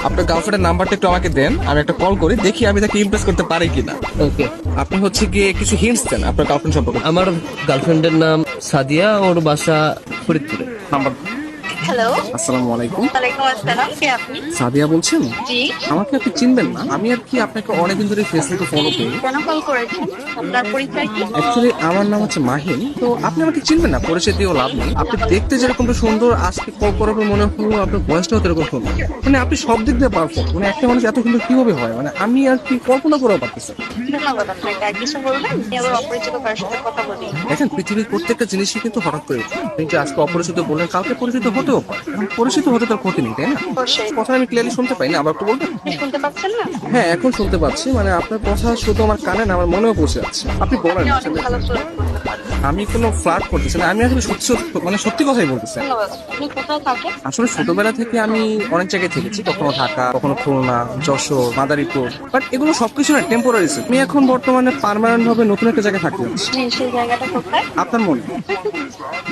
আপনার গার্লফ্রেন্ডের নাম্বারটা একটু আমাকে দেন, আমি একটা কল করি, দেখি আমি তাকে ইমপ্রেস করতে পারি কিনা। ওকে। আপনি হচ্ছে গিয়ে কিছু হিন্টস দেন আপনার গার্লফ্রেন্ড সম্পর্কে। আমার গার্লফ্রেন্ডের নাম সাদিয়া, ওর বাসা ফরিদপুরে। নাম্বার। হ্যালো। আসসালামু আলাইকুম। ওয়ালাইকুম আসসালাম, কে আপনি? সাদিয়া বলছেন? জি। আমাকে আপনি চিনবেন না, আমি আর কি আপনাকে অনেকদিন ধরে ফেসবুকে ফলো করি। কেন কল করেছেন? আপনার পরিচয় কি? অ্যাকচুয়ালি আমার নাম হচ্ছে মাহিন, তো আপনি আমাকে চিনবেন না, পরিচয় দিয়েও লাভ নেই। আপনি দেখতে যেরকমটা সুন্দর, আজকে কল করার পর মনে হলো আপনার বয়সটাও এরকম সুন্দর। মানে আপনি সব দিক দিয়ে পারফেক্ট, মানে একটা মানুষ এত সুন্দর কিভাবে হয়, মানে আমি আর কি কল্পনা করেও পারতেছি না। ধন্যবাদ আপনাকে। আর কিছু বলবেন? আমি আবার অপরিচিত কারোর সাথে কথা বলি। দেখেন, পৃথিবীর প্রত্যেকটা জিনিসই কিন্তু হঠাৎ করে উঠে। আপনি যে আজকে অপরিচিত বললেন, কালকে পরিচিত হতেও পারে। এখন পরিচিত হতে তার ক্ষতি নেই, তাই না? অবশ্যই। কথা আমি ক্লিয়ারলি শুনতে পাই না, আবার একটু বলবেন? আপনি শুনতে পাচ্ছেন না? হ্যাঁ, এখন শুনতে পাচ্ছি। মানে আপনার কথা শুধু আমার কানে না, আমার মনেও পৌঁছে যাচ্ছে। আপনি বলেন আপনি অনেক আসলে। ভালো ফ্লার্ট করতে পারেন। আমি কোনো ফ্লার্ট করতেছি না, আমি আসলে সত্যি মানে সত্যি কথাই বলতেছি। ধন্যবাদ। আপনি কোথায় থাকেন? আসলে ছোটবেলা থেকে আমি অনেক জায়গায় থেকেছি, কখনো ঢাকা, কখনো খুলনা, যশোর, মাদারীপুর, বাট এগুলো সবকিছু না টেম্পোরারি। আমি এখন বর্তমানে পার্মানেন্ট ভাবে নতুন একটা জায়গায় থাকতে যাচ্ছি। সেই জায়গাটা কোথায়? আপনার মনে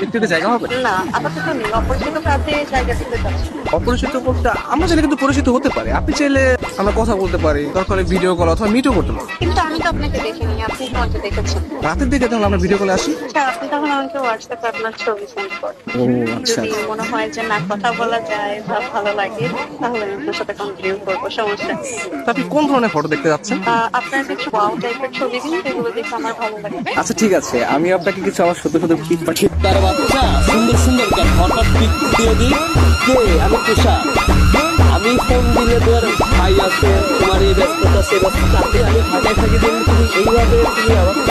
একটু জায়গা হবে? না, আপাতত নেই। অপরিচিত কাছে জায়গা দিতে চাচ্ছি। অপরিচিত বলতে আমরা চাইলে কিন্তু পরিচিত হতে পারি। আপনি চাইলে আমরা কথা বলতে পারি, দরকার ভিডিও কল অথবা মিটও করতে পারি। কিন্তু আমি তো আপনাকে দেখিনি, আপনি তো আমাকে দেখেছেন। রাতের দিকে তাহলে আমরা ভিডিও কলে আসি। আচ্ছা, আপনি তখন আমাকে হোয়াটসঅ্যাপে আপনার ছবি সেন্ড করেন। ও আচ্ছা। যদি মনে হয় যে না কথা বলা যায় বা ভালো লাগে, তাহলে আমি আপনার সাথে কন্টিনিউ করবো, সমস্যা নেই। তো আপনি কোন ধরনের ফটো দেখতে যাচ্ছেন? আপনার কিছু ওয়াও টাইপের ছবি দিন, যেগুলো দেখে আমার ভালো লাগবে। আচ্ছা ঠিক আছে, আমি আপনাকে কিছু আমার সত্য সত্য পিক পাঠিয়ে। তার বাচ্চা সুন্দর সুন্দর কেন হঠাৎ পিক দিয়ে দিই। কে? আমি তুষার। আমি ফোন দিলে তোর ভাই আছে, তোমার এই ব্যস্ততা সে ব্যস্ততা, আমি ঢাকায় থাকি, তুমি এইভাবে তুমি আবার